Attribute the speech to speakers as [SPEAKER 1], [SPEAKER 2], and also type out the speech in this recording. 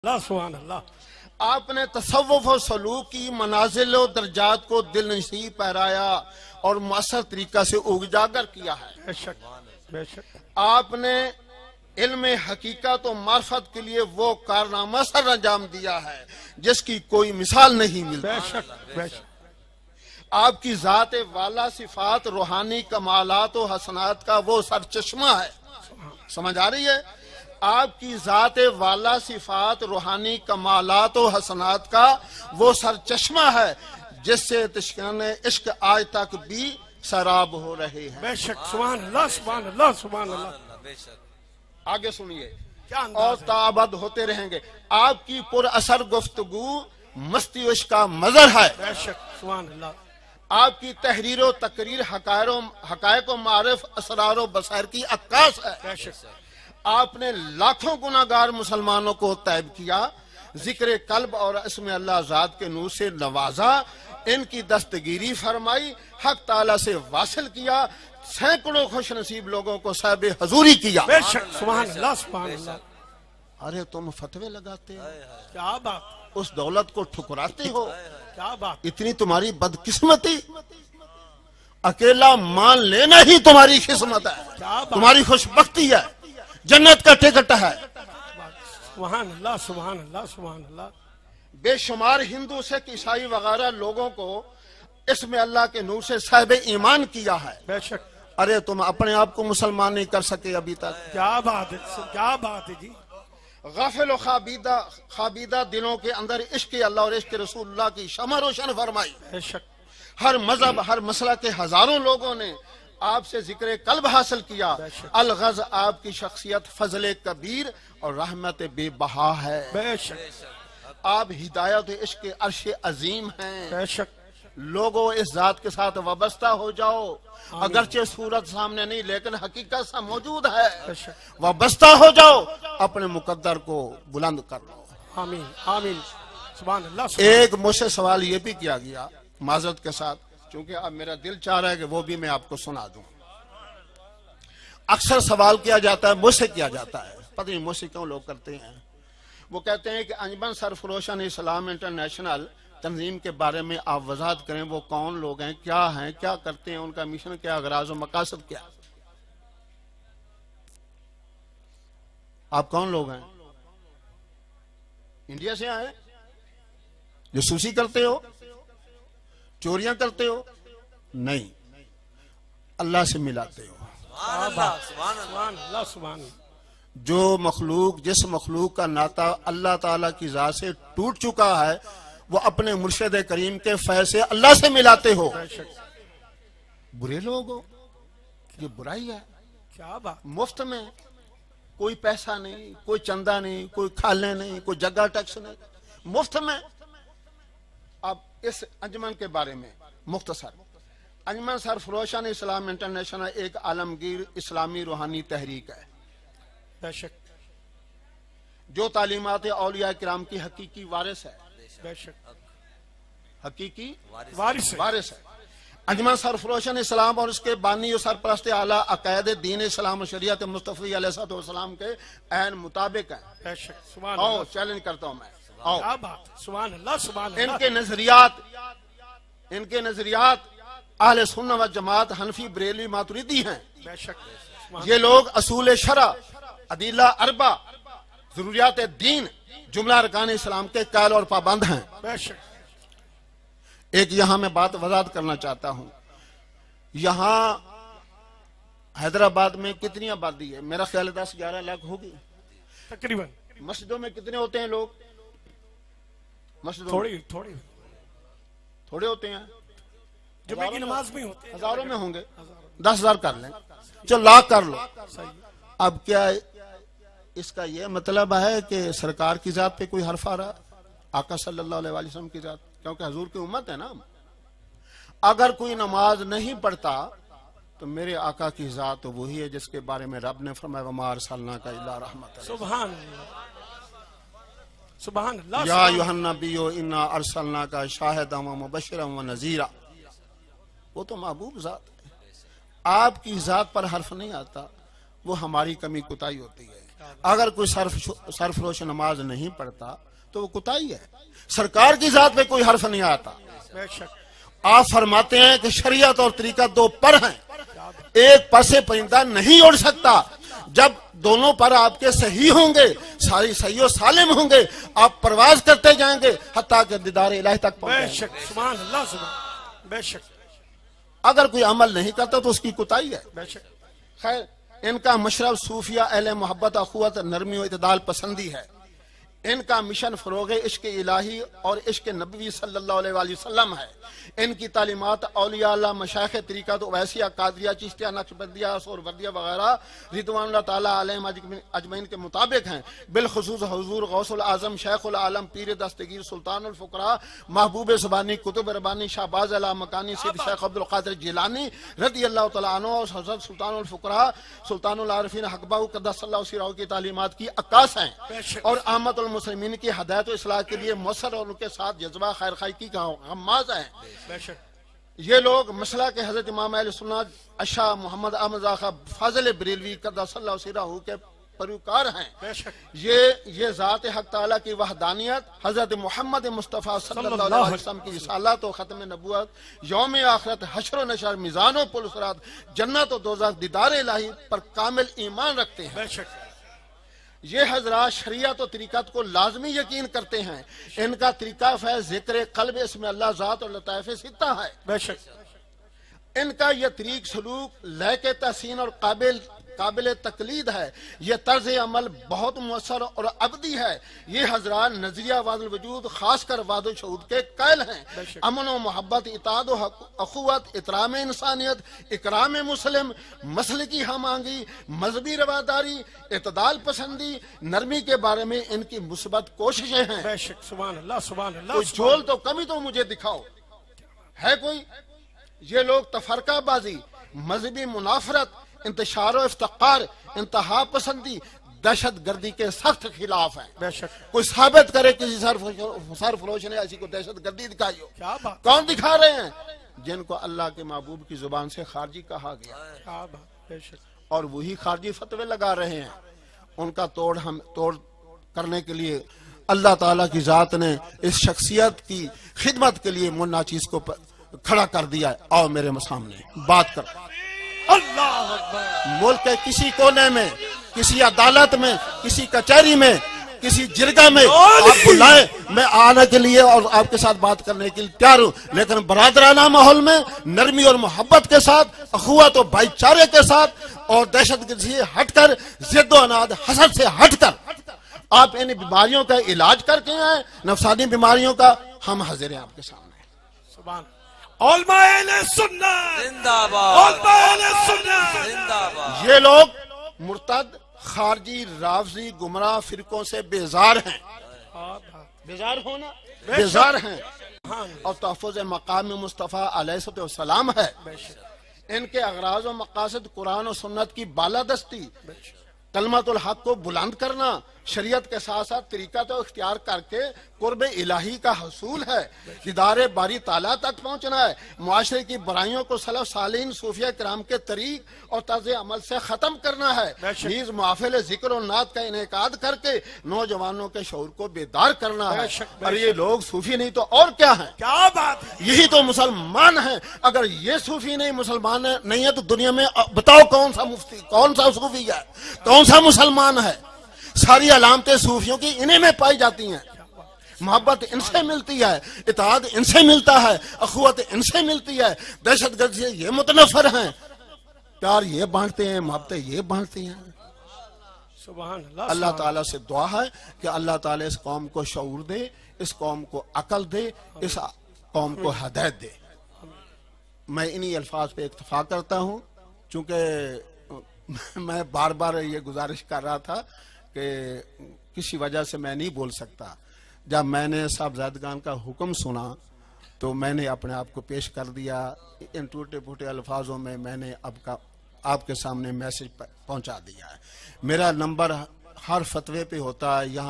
[SPEAKER 1] अल्लाह।
[SPEAKER 2] आपने तसव्वुफ और सलूक की मनाजिल और दर्जात को दिल नसीब पहराया और मुअस्सर तरीका से उजागर किया है।
[SPEAKER 1] बेशक बेशक।
[SPEAKER 2] आपने इल्म हकीकत और मार्फत के लिए वो कारनामा सर अंजाम दिया है जिसकी कोई मिसाल नहीं मिलती।
[SPEAKER 1] बेशक बेशक।
[SPEAKER 2] आपकी जात वाला सिफात रूहानी कमालात और हसनात का वो सरचश्मा है। समझ आ रही है? आपकी जात वाला सिफात रूहानी कमालात और हसनात का वो सरचश्मा है जिससे तिश्कान इश्क आज तक भी शराब हो रहे हैं।
[SPEAKER 1] बेशक। सुभान अल्लाह सुभान अल्लाह सुभान अल्लाह।
[SPEAKER 2] आगे सुनिए
[SPEAKER 1] क्या
[SPEAKER 2] और ताबद होते रहेंगे। आपकी पुर असर गुफ्तगू मस्ती इश्क का मजर है।
[SPEAKER 1] बेशक। सुभान अल्लाह।
[SPEAKER 2] आपकी तहरीर व तकरीर हकायक व मारिफ असरार व बसैर की अक्कास है।
[SPEAKER 1] बेशक।
[SPEAKER 2] आपने लाखों गुनाहगार मुसलमानों को तैब किया, जिक्र कल्ब और इसमें अल्लाह ज़ात के नूर से नवाजा, इनकी दस्तगीरी फरमाई, हक ताला से वासिल किया, सैकड़ों खुश नसीब लोगों को साहिब हजूरी किया।
[SPEAKER 1] बेशक। सुभान अल्लाह सुभान अल्लाह।
[SPEAKER 2] अरे तुम फतवे लगाते हो,
[SPEAKER 1] क्या बात,
[SPEAKER 2] उस दौलत को ठुकराते हो,
[SPEAKER 1] क्या बात।
[SPEAKER 2] इतनी तुम्हारी बदकिस्मती। अकेला मान लेना ही तुम्हारी किस्मत है,
[SPEAKER 1] क्या बात।
[SPEAKER 2] तुम्हारी खुशबख्ती है, जन्नत का टिकट है।
[SPEAKER 1] सुभान अल्लाह सुभान अल्लाह सुभान अल्लाह।
[SPEAKER 2] बेशुमार हिंदू सिख ईसाई वगैरह लोगों को इसमें अल्लाह के नूर से साहिब ईमान किया है।
[SPEAKER 1] बेशक।
[SPEAKER 2] अरे तुम अपने आप को मुसलमान नहीं कर सके अभी तक।
[SPEAKER 1] क्या बात है, क्या बात है जी।
[SPEAKER 2] गाफिल खाबीदा दिलों के अंदर इश्क अल्लाह और इश्क रसूलुल्लाह की शमा रोशन फरमाई।
[SPEAKER 1] बेशक।
[SPEAKER 2] हर मजहब हर मसला के हजारों लोगों ने आपसे जिक्र कल्ब हासिल किया। अलगज आपकी शख्सियत फजल कबीर और रहमत बेबहा है।
[SPEAKER 1] बेशक।
[SPEAKER 2] आप हिदायत इश्क अर्श अजीम हैं।
[SPEAKER 1] बेशक।
[SPEAKER 2] लोगों इस जात के साथ वाबस्ता हो जाओ, अगरचे सूरत सामने नहीं लेकिन हकीकत सा मौजूद है। वाबस्ता हो जाओ, अपने मुकद्दर को बुलंद कर लो।
[SPEAKER 1] आमीन आमीन। सुभान अल्लाह।
[SPEAKER 2] एक मुझसे सवाल ये भी किया गया माजरत के साथ, क्योंकि अब मेरा दिल चाह रहा है कि वो भी मैं आपको सुना दूं। अक्सर सवाल किया जाता है, मुझसे किया जाता है, पता नहीं मुझसे क्यों लोग करते हैं। वो कहते हैं कि अंजुमन सरफरोशन इस्लाम इंटरनेशनल तंजीम के बारे में आप वजाहत करें, वो कौन लोग हैं, क्या करते हैं, उनका मिशन क्या, अगराज और मकासद क्या। आप कौन लोग हैं? इंडिया से आए, जासूसी करते हो, चोरियां करते हो? नहीं, अल्लाह से मिलाते हो। जो मखलूक जिस मखलूक का नाता अल्लाह ताला की ज़ात से टूट चुका है, वो अपने मुर्शिद करीम के फैज़ से अल्लाह से मिलाते हो। बुरे लोग हो, ये बुराई है।
[SPEAKER 1] क्या बात।
[SPEAKER 2] मुफ्त में, कोई पैसा नहीं, कोई चंदा नहीं, कोई खाले नहीं, कोई जगह टैक्स नहीं, मुफ्त में। अब इस अंजुमन के बारे में मुख्तसर, अंजुमन सरफरोशन इस्लाम इंटरनेशनल एक आलमगीर इस्लामी रूहानी तहरीक है।
[SPEAKER 1] बेशक।
[SPEAKER 2] जो तालीमात औलिया किराम की हकीकी वारिस है।
[SPEAKER 1] बेशक।
[SPEAKER 2] हकीकी
[SPEAKER 1] वारिस
[SPEAKER 2] है। अंजुमन सरफरोशन इस्लाम और उसके बानी और सरपरस्त आला अकायद दीन इस्लाम और शरीयत मुस्तफ़ी अलैहिस्सलाम के ऐन मुताबिक है।
[SPEAKER 1] बेशक। सुभान
[SPEAKER 2] आओ
[SPEAKER 1] अल्लाह।
[SPEAKER 2] चैलेंज करता हूं मैं।
[SPEAKER 1] क्या बात। सुभान अल्लाह सुभान अल्लाह।
[SPEAKER 2] इनके नजरियात अहले सुन्नत व जमात हनफी बरेली मातुरीदी हैं।
[SPEAKER 1] बेशक।
[SPEAKER 2] ये लोग असूल शरा अदीला अरबा जरूरियात दीन जुमला अरकान इस्लाम के कायल और पाबंद हैं।
[SPEAKER 1] बेशक।
[SPEAKER 2] एक यहाँ मैं बात वजाहत करना चाहता हूँ। यहाँ हैदराबाद में कितनी आबादी है? मेरा ख्याल 10-11 लाख होगी
[SPEAKER 1] तकरीबन।
[SPEAKER 2] मस्जिदों में कितने होते हैं लोग? मस्जिदों थोड़े होते हैं,
[SPEAKER 1] जुमे की नमाज में होते हैं,
[SPEAKER 2] हजारों में होंगे। 10,000 कर लें, चलो लाख कर लो। अब क्या इसका यह मतलब है कि सरकार की जात पे कोई हर्फ आ रहा? आका सल्लल्लाहु अलैहि वसल्लम की जात, क्योंकि हजूर की उम्मत है ना। अगर कोई नमाज नहीं पढ़ता तो मेरे आका की जात तो वही है जिसके बारे में रब ने फरमाया वमा अरसलना का इल्ला रहमतन।
[SPEAKER 1] सुभान सुभान अल्लाह।
[SPEAKER 2] या अय्युहन नबिय्यु इन्ना अरसलना का शाहिदन व मुबश्शिरन व नज़ीरा। वो तो महबूब जात है, आपकी जात पर हर्फ नहीं आता, वो हमारी कमी कुताही होती है। अगर कोई सरफरोश नमाज नहीं पढ़ता तो वो कुताई है। सरकार की जात पे कोई हर्फ नहीं आता। आप फरमाते हैं कि शरीयत और तरीका दो पर हैं, एक पर से परिंदा नहीं उड़ सकता। जब दोनों पर आपके सही होंगे, सारी सही और सालिम होंगे, आप परवाज करते जाएंगे हत्ता के दीदार इलाही तक पहुंचेंगे।
[SPEAKER 1] सुभान अल्लाह, सुभान। बेशक
[SPEAKER 2] अगर कोई अमल नहीं करता तो उसकी कुताई है।
[SPEAKER 1] बेशक।
[SPEAKER 2] खैर, इनका मशरब सूफिया अहले मोहब्बत, अखुवत, नरमी और इतदाल पसंदी है। इनका मिशन फरोग इश्क इलाही और इश्क नबवी सल्लल्लाहु अलैहि वसल्लम है। इनकी तालीमात औलिया अल्लाह, मशाइख तरीका तो वैसिया, कादरिया, चिश्तिया, नक्शबंदिया, सोहरवर्दिया वगैरह रिदवानुल्लाह ताला अलैहिम अजमईन के मुताबिक हैं। बिलखुसूस हुजूर गौसुल आजम शेखुल आलम पीर दस्तगीर सुल्तानुल फुकरा महबूब ज़बानी कुतुब रबानी शाहबाज अला मकानी सिद्द शेख अब्दुल कादिर जिलानी रज़ी अल्लाह तआला अन्हु और हज़रत सुल्तानुल फुकरा सुल्तानुल आरिफीन हक़बाहु क़द्दसल्लाहु सिर्रहु की तालीमात की अक्कास हैं और अहमदुल मुस्लिमीन की हदायत और इस्लाह के लिए मुसर और उनके साथ जज्बा खैर खाई की हम्माज़ हैं। ये लोग मसला के हजरत इमाम अहले सुन्नत अशा मोहम्मद अहमद आखा फाजिल बरेलवी क़द्दसल्लाहु सिर्रहु के पैरोकार हैं। ये ज़ात हक ताला की वहदानियत, हजरत मोहम्मद मुस्तफ़ा सल्लल्लाहु अलैहि वसल्लम की रिसालत और खत्म नबूवत, यौम आखिरत, हश्र व नशर, मिज़ान व पुल सिरात, जन्नत और दोज़ख, दीदार इलाही पर कामिल ईमान रखते हैं। ये हजरात शरीयत और तरीक़त को लाजमी यकीन करते हैं। इनका तरीका फैज़ ज़िक्र क़ल्ब इसमें अल्लाह ज़ात और लताइफ़ सित्ता है। बेशक इनका यह तरीक सलूक लहके तहसीन और काबिल तकलीद है। यह तर्ज अमल बहुत मुअस्सर और अबदी है। ये हजरात नजरिया वादुल वजूद खासकर वादुल शहूद के कैल हैं। अमन व मोहब्बत, इताद व अखुवत, इतराम इंसानियत, इकराम मुस्लिम, मसलकी हमांगी, मजहबी रवादारी, इतदाल पसंदी, नरमी के बारे में इनकी मुस्बत कोशिशें हैं।
[SPEAKER 1] सुभान अल्लाह, सुभान अल्लाह।
[SPEAKER 2] कोई झोल तो कमी तो मुझे दिखाओ है कोई। ये लोग तफरकाबाजी, मजहबी मुनाफरत, इंतशार और इफ्तिकार, इंतहा पसंदी, दहशत गर्दी के सख्त खिलाफ है। कोई साबित करे किसी सरफरोश ने ऐसी को दहशत गर्दी दिखाई हो।
[SPEAKER 1] क्या बात।
[SPEAKER 2] कौन दिखा रहे हैं? जिनको अल्लाह के महबूब की जुबान से खारजी कहा गया और वही खारजी फतवे लगा रहे हैं। उनका तोड़ करने के लिए अल्लाह ताला की जात ने इस शख्सियत की खिदमत के लिए मुन्ना चीज को खड़ा कर दिया है। आओ मेरे सामने बात कर।
[SPEAKER 1] अल्लाह अकबर।
[SPEAKER 2] मुल्क के किसी कोने में, किसी अदालत में, किसी कचहरी में, किसी जिरगा में आप बुलाए, मैं आने के लिए और आपके साथ बात करने के लिए तैयार हूं। लेकिन बरादराना माहौल में नरमी और मोहब्बत के साथ, अखुवत और भाईचारे के साथ और दहशतगर्दी से हटकर, जिद्द और अनाद हसद से हटकर आप इन बीमारियों का इलाज करके आए, नफसानी बीमारियों का। हम हाजिर हैं आपके सामने।
[SPEAKER 1] सुभान जिंदाबाद।
[SPEAKER 2] ये लोग मुर्तद, खारजी, रावजी, गुमराह फिरकों से बेजार हैं। बेजार होना बेजार हैं और तहफ़्फ़ुज़ मकाम मुस्तफ़ा अलैहिस्सलाम है। इनके अगराज़ और मकासद कुरान और सुन्नत की बालादस्ती, कलमतुल हक को बुलंद करना, शरीयत के साथ साथ तरीका तो इख्तियार करके कुर्ब इलाही का हसूल है। दीदारे बारी ताला तक पहुंचना है। मुआशरे की बुराइयों को सलफ सालीन सूफिया किराम के तरीक और तर्ज अमल से खत्म करना है। नीज महफिल जिक्र और नात का इनेकाद करके नौजवानों के शऊर को बेदार करना है। और ये लोग सूफी नहीं तो और क्या है?
[SPEAKER 1] क्या बात है।
[SPEAKER 2] यही तो मुसलमान है। अगर ये सूफी नहीं, मुसलमान नहीं है तो दुनिया में बताओ कौन सा मुफ्ती, कौन सा सूफी है, कौन सा मुसलमान है? सारी अलामतें सूफियों की इन्हीं में पाई जाती हैं। मोहब्बत इनसे मिलती है, इताद इनसे मिलता है, अखुवत इनसे मिलती है। दहशतगर्दी से ये मुतनफर हैं, प्यार ये बांटते हैं, मोहब्बत ये बांटती हैं।
[SPEAKER 1] सुभान अल्लाह।
[SPEAKER 2] अल्लाह ताला से दुआ है कि अल्लाह ताला इस कौम को शऊर दे, इस कौम को अकल दे, इस कौम को हदायत दे। मैं इन्हीं अल्फाज पे इत्तफाक करता हूँ। चूंकि मैं बार बार ये गुजारिश कर रहा था कि किसी वजह से मैं नहीं बोल सकता। जब मैंने साहबजादगान का हुक्म सुना तो मैंने अपने आप को पेश कर दिया। इन टूटे फूटे अल्फाजों में मैंने आपके सामने मैसेज पहुंचा दिया है। मेरा नंबर हर फतवे पे होता है। यहाँ